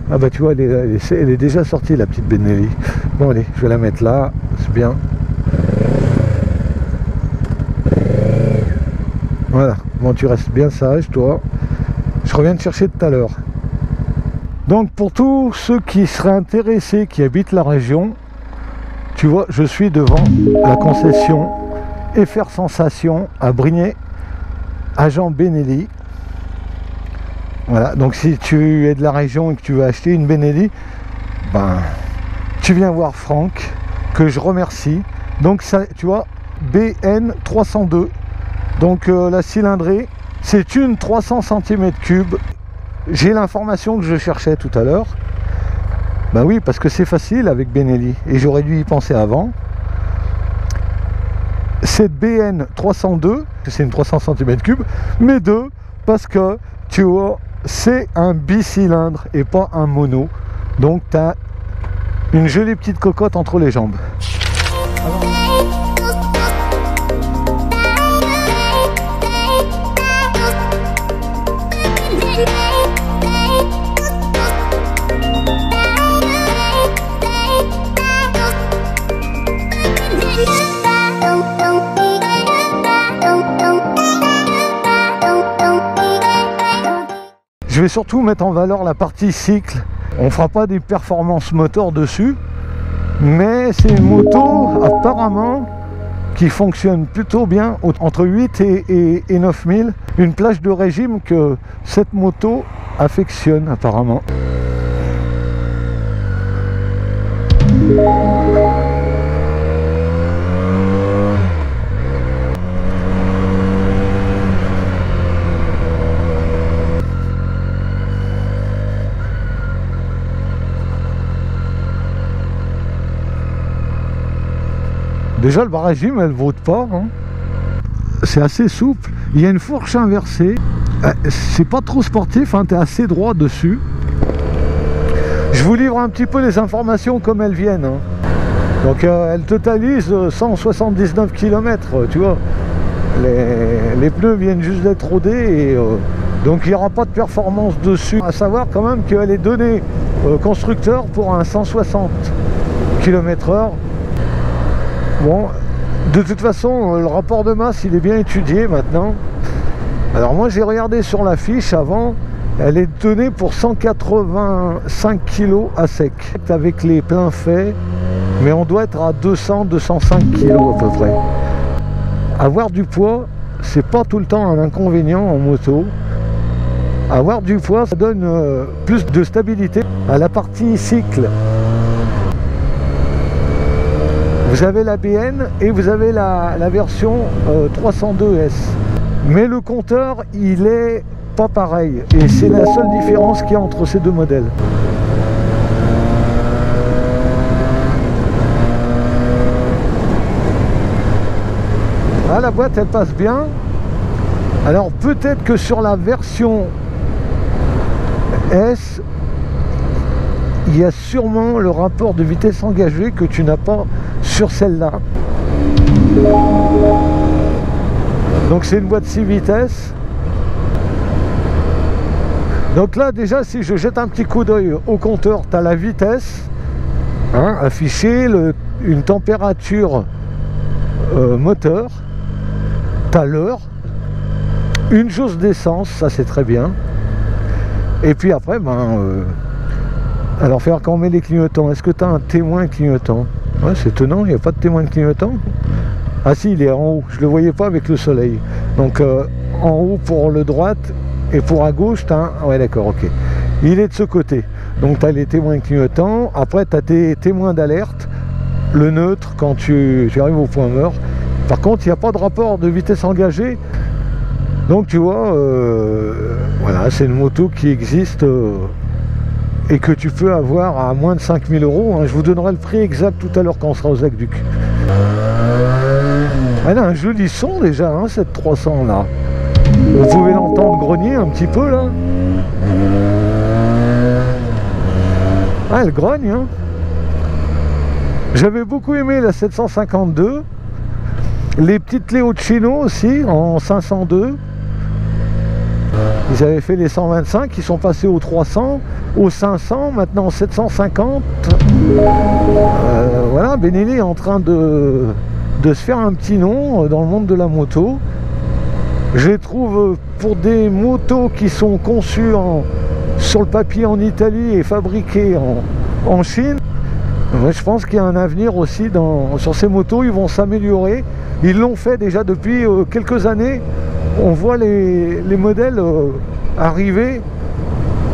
Ah bah tu vois, elle est déjà sortie la petite Benelli. Bon allez, je vais la mettre là, c'est bien. Voilà, bon tu restes bien sage toi. Je reviens te chercher tout à l'heure. Donc pour tous ceux qui seraient intéressés, qui habitent la région, tu vois, je suis devant la concession FR Sensation à Brignais, agent Benelli. Voilà, donc si tu es de la région et que tu veux acheter une Benelli, ben, tu viens voir Franck, que je remercie. Donc ça, tu vois, BN 302. Donc la cylindrée, c'est une 300 cm3. J'ai l'information que je cherchais tout à l'heure. Ben oui, parce que c'est facile avec Benelli, et j'aurais dû y penser avant. Cette BN 302, c'est une 300 cm3, mais deux, parce que, tu vois, c'est un bicylindre et pas un mono. Donc tu as une jolie petite cocotte entre les jambes. Je vais surtout mettre en valeur la partie cycle. On ne fera pas des performances moteur dessus, mais c'est une moto apparemment qui fonctionne plutôt bien entre 8 et 9000. Une plage de régime que cette moto affectionne apparemment. Déjà le barragime elle vaut pas, hein. C'est assez souple, il y a une fourche inversée, c'est pas trop sportif, hein. Tu es assez droit dessus. Je vous livre un petit peu les informations comme elles viennent, hein. Donc elle totalise 179 km, tu vois. Les pneus viennent juste d'être rodés et donc il n'y aura pas de performance dessus. À savoir quand même qu'elle est donnée constructeur pour un 160 km/h. Bon, de toute façon, le rapport de masse, il est bien étudié maintenant. Alors moi, j'ai regardé sur la fiche avant, elle est donnée pour 185 kg à sec, avec les pleins faits, mais on doit être à 200-205 kg à peu près. Avoir du poids, c'est pas tout le temps un inconvénient en moto. Avoir du poids, ça donne plus de stabilité à la partie cycle. Vous avez la BN et vous avez la version 302S. Mais le compteur, il est pas pareil. Et c'est la seule différence qu'il y a entre ces deux modèles. Ah, la boîte, elle passe bien. Alors peut-être que sur la version S, il y a sûrement le rapport de vitesse engagée que tu n'as pas sur celle-là. Donc c'est une boîte 6 vitesses. Donc là déjà, si je jette un petit coup d'œil au compteur, tu as la vitesse, hein, affichée, une température moteur, tu as l'heure, une jauge d'essence, ça c'est très bien. Et puis après, alors faire quand on met les clignotants, est-ce que tu as un témoin clignotant? Ouais, c'est étonnant, il n'y a pas de témoin de clignotant. Ah si, il est en haut, je ne le voyais pas avec le soleil. Donc en haut pour le droite et pour à gauche, tu as un... Ouais d'accord, ok. Il est de ce côté. Donc tu as les témoins clignotants, après tu as tes témoins d'alerte, le neutre quand tu arrives au point mort. Par contre, il n'y a pas de rapport de vitesse engagée. Donc tu vois, voilà, c'est une moto qui existe... et que tu peux avoir à moins de 5000 €. Hein. Je vous donnerai le prix exact tout à l'heure quand on sera aux aqueducs. Elle a un joli son déjà, hein, cette 300 là. Vous pouvez l'entendre grogner un petit peu là. Ah, elle grogne, hein. J'avais beaucoup aimé la 752. Les petites Leoncino aussi en 502. Ils avaient fait les 125, ils sont passés aux 300. aux 500, maintenant 750. Voilà, Benelli est en train de se faire un petit nom dans le monde de la moto. Je les trouve, pour des motos qui sont conçues sur le papier en Italie et fabriquées en Chine, je pense qu'il y a un avenir aussi sur ces motos. Ils vont s'améliorer. Ils l'ont fait déjà depuis quelques années. On voit les modèles arriver.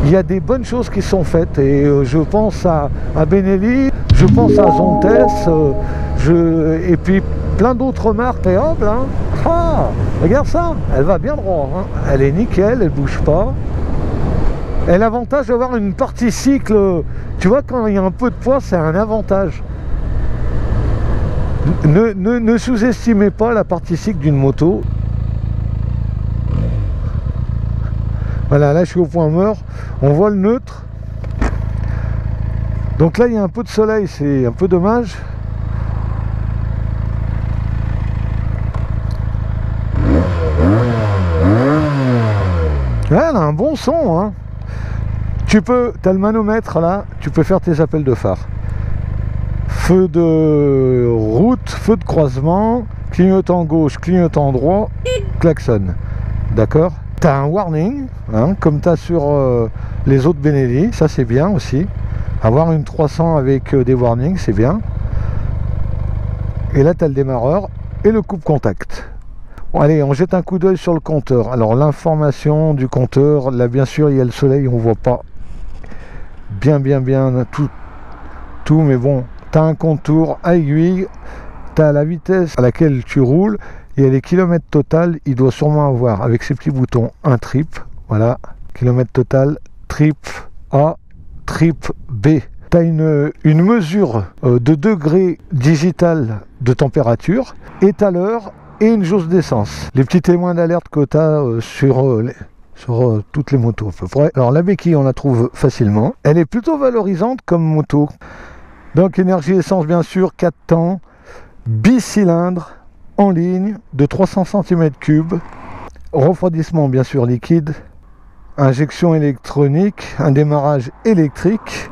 Il y a des bonnes choses qui sont faites et je pense à Benelli, je pense à Zontes, et puis plein d'autres marques. Et hop là, regarde ça, elle va bien droit, hein. Elle est nickel, elle bouge pas. Et l'avantage d'avoir une partie cycle, tu vois, quand il y a un peu de poids, c'est un avantage. Ne sous-estimez pas la partie cycle d'une moto. Voilà, là je suis au point mort, on voit le neutre. Donc là il y a un peu de soleil, c'est un peu dommage. Ouais, elle a un bon son, hein. Tu as le manomètre là, tu peux faire tes appels de phare. Feu de route, feu de croisement, clignotant gauche, clignotant droit, klaxon. D'accord? Tu as un warning, hein, comme tu as sur les autres Benelli, ça c'est bien aussi. Avoir une 300 avec des warnings, c'est bien. Et là tu as le démarreur et le coupe-contact. Bon, allez, on jette un coup d'œil sur le compteur. Alors l'information du compteur, là bien sûr il y a le soleil, on voit pas bien tout, mais bon, tu as un contour à aiguille, tu as la vitesse à laquelle tu roules, et les kilomètres total, il doit sûrement avoir, avec ces petits boutons, un trip, voilà, kilomètre total, trip A, trip B. Tu as une mesure de degré digital de température, et à l'heure, et une jauge d'essence. Les petits témoins d'alerte que tu as sur toutes les motos à peu près. Alors la béquille, on la trouve facilement. Elle est plutôt valorisante comme moto. Donc énergie essence bien sûr, 4 temps, bicylindre, en ligne, de 300 cm3, refroidissement bien sûr liquide, injection électronique, un démarrage électrique.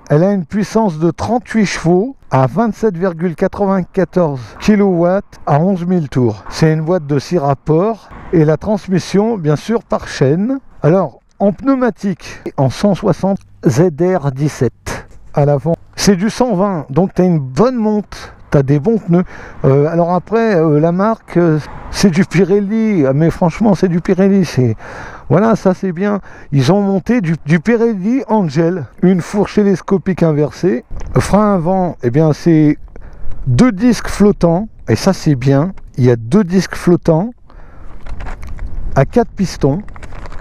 Elle a une puissance de 38 chevaux à 27,94 kW à 11 000 tours. C'est une boîte de 6 rapports et la transmission bien sûr par chaîne. Alors en pneumatique, en 160 ZR17 à l'avant. C'est du 120, donc tu as une bonne monte, tu as des bons pneus. Alors après, la marque, c'est du Pirelli, mais franchement c'est du Pirelli. Voilà, ça c'est bien. Ils ont monté du Pirelli Angel, une fourche télescopique inversée. Frein avant, eh bien c'est 2 disques flottants, et ça c'est bien. Il y a 2 disques flottants à 4 pistons,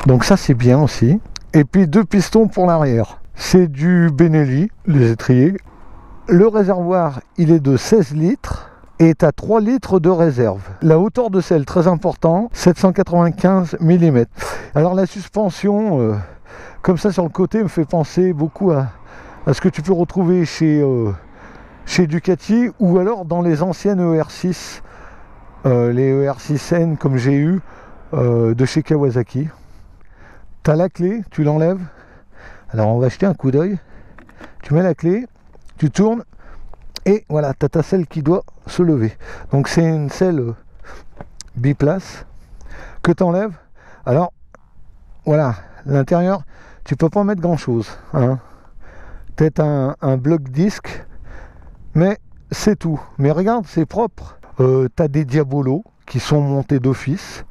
donc ça c'est bien aussi. Et puis 2 pistons pour l'arrière. C'est du Benelli, les étriers. Le réservoir, il est de 16 litres. Et tu as 3 litres de réserve. La hauteur de selle, très important, 795 mm. Alors la suspension, comme ça sur le côté, me fait penser beaucoup à ce que tu peux retrouver chez Ducati, ou alors dans les anciennes ER6, les ER6N comme j'ai eu de chez Kawasaki. Tu as la clé, tu l'enlèves. Alors on va jeter un coup d'œil. Tu mets la clé, tu tournes, et voilà, tu as ta selle qui doit se lever. Donc c'est une selle biplace que tu enlèves. Alors voilà, l'intérieur, tu peux pas mettre grand chose, hein. Peut-être un bloc disque, mais c'est tout. Mais regarde, c'est propre. Tu as des diabolos qui sont montés d'office.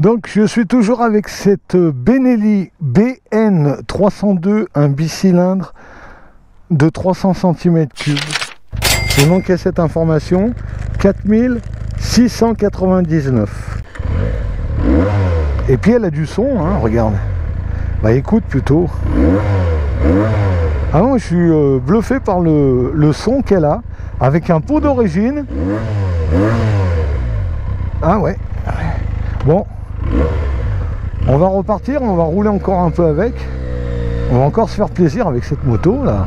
Donc je suis toujours avec cette Benelli BN 302, un bicylindre de 300 cm3. Il manquait cette information, 4699. Et puis elle a du son, hein, regarde. Bah écoute plutôt. Ah non, je suis bluffé par le son qu'elle a, avec un pot d'origine. Ah ouais. Bon. On va repartir, on va rouler encore un peu avec. On va encore se faire plaisir avec cette moto là.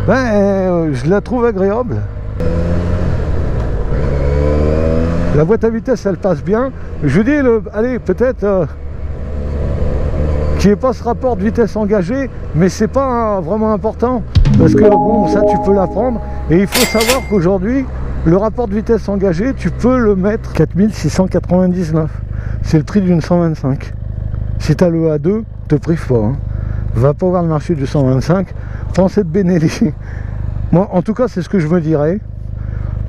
Ben, je la trouve agréable. La boîte à vitesse elle passe bien. Je dis, allez, peut-être qu'il n'y ait pas ce rapport de vitesse engagé, mais c'est pas vraiment important. Parce que bon, ça tu peux l'apprendre. Et il faut savoir qu'aujourd'hui, le rapport de vitesse engagé, tu peux le mettre 4699. C'est le prix d'une 125. Si tu as le A2, te prive pas. Hein. Va pas voir le marché du 125. Prends cette Benelli. Moi, en tout cas, c'est ce que je me dirais.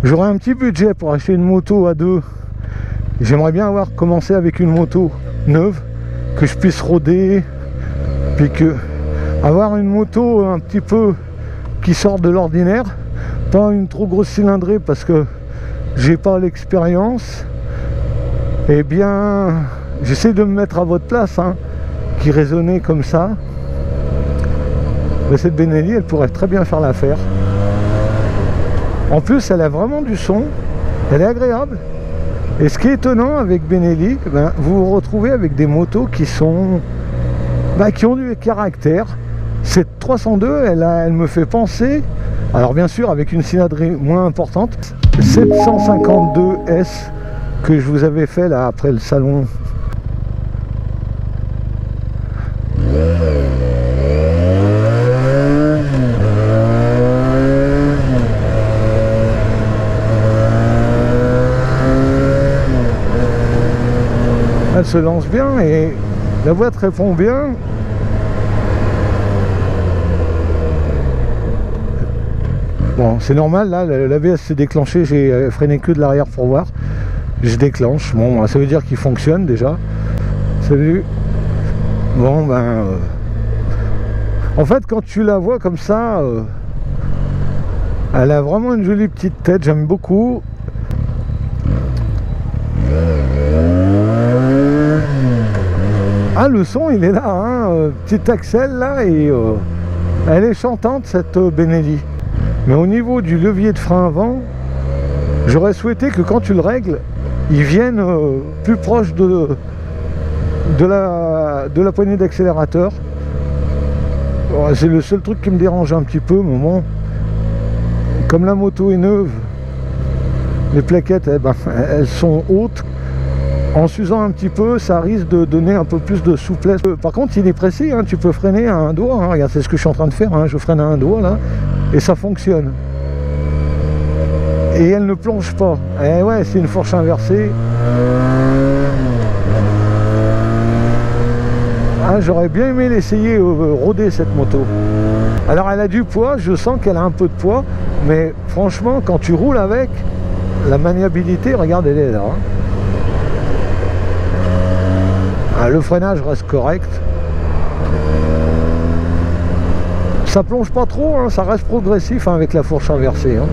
J'aurais un petit budget pour acheter une moto A2. J'aimerais bien avoir commencé avec une moto neuve, que je puisse rôder, puis que avoir une moto un petit peu qui sort de l'ordinaire, pas une trop grosse cylindrée parce que j'ai pas l'expérience. Eh bien, j'essaie de me mettre à votre place, hein, qui raisonnait comme ça. Mais cette Benelli, elle pourrait très bien faire l'affaire. En plus, elle a vraiment du son, elle est agréable. Et ce qui est étonnant avec Benelli, ben, vous vous retrouvez avec des motos qui sont, ben, qui ont du caractère. Cette 302, elle me fait penser, alors bien sûr avec une cylindrée moins importante, 752S que je vous avais fait là après le salon. Elle se lance bien et la boîte répond bien. Bon, c'est normal, là, l'ABS s'est déclenché, j'ai freiné que de l'arrière pour voir. Je déclenche, bon, ça veut dire qu'il fonctionne déjà. Salut. Bon, ben... en fait, quand tu la vois comme ça, elle a vraiment une jolie petite tête, j'aime beaucoup. Ah, le son, il est là, hein, petit Axel, là, et elle est chantante, cette Benelli. Mais au niveau du levier de frein avant, j'aurais souhaité que quand tu le règles, il vienne plus proche de la poignée d'accélérateur. C'est le seul truc qui me dérange un petit peu, mais bon, comme la moto est neuve, les plaquettes, eh ben, elles sont hautes. En s'usant un petit peu, ça risque de donner un peu plus de souplesse. Par contre, il est précis, hein, tu peux freiner à un doigt. Hein, regarde, c'est ce que je suis en train de faire. Hein, je freine à un doigt là, et ça fonctionne. Et elle ne plonge pas. Et ouais, c'est une fourche inversée. Ah, j'aurais bien aimé l'essayer rôder cette moto. Alors, elle a du poids. Je sens qu'elle a un peu de poids, mais franchement, quand tu roules avec, la maniabilité, regarde, elle est là. Hein. Le freinage reste correct. Ça plonge pas trop, hein, ça reste progressif, hein, avec la fourche inversée. Hein.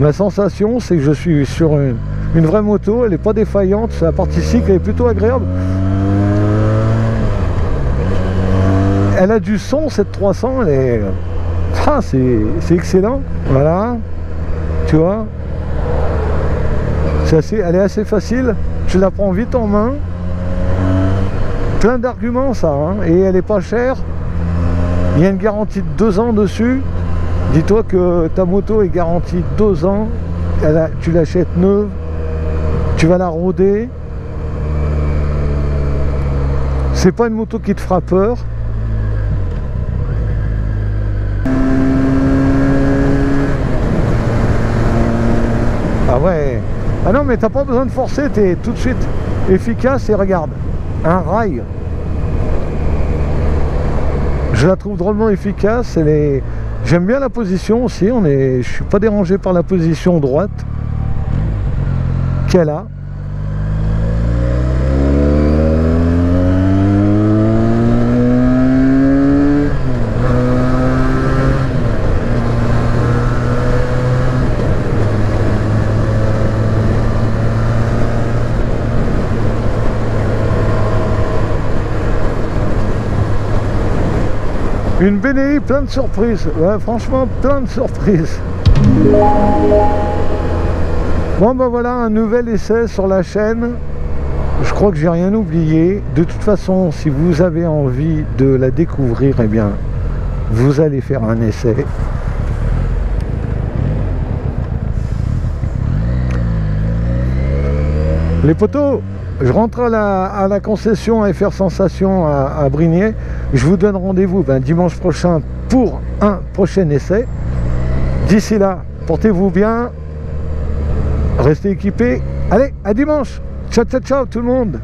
Ma sensation, c'est que je suis sur une vraie moto, elle n'est pas défaillante, la partie cycle est plutôt agréable. Elle a du son, cette 300, elle est... Ah, c'est excellent. Voilà, tu vois. Elle est assez facile, tu la prends vite en main. Plein d'arguments, ça, hein. Et elle est pas chère. Il y a une garantie de 2 ans dessus. Dis-toi que ta moto est garantie 2 ans. Tu l'achètes neuve, tu vas la rôder. C'est pas une moto qui te fera peur. Ah ouais. Ah non, mais t'as pas besoin de forcer, t'es tout de suite efficace. Et regarde, un rail. Je la trouve drôlement efficace. J'aime bien la position aussi. Je suis pas dérangé par la position droite qu'elle a. Une BNI plein de surprises, ouais, franchement plein de surprises. Bon ben voilà, un nouvel essai sur la chaîne. Je crois que j'ai rien oublié. De toute façon, si vous avez envie de la découvrir, eh bien vous allez faire un essai. Les potos, je rentre à la concession FR Sensation à Brignais. Je vous donne rendez-vous dimanche prochain pour un prochain essai. D'ici là, portez-vous bien, restez équipés. Allez, à dimanche. Ciao, ciao, ciao tout le monde.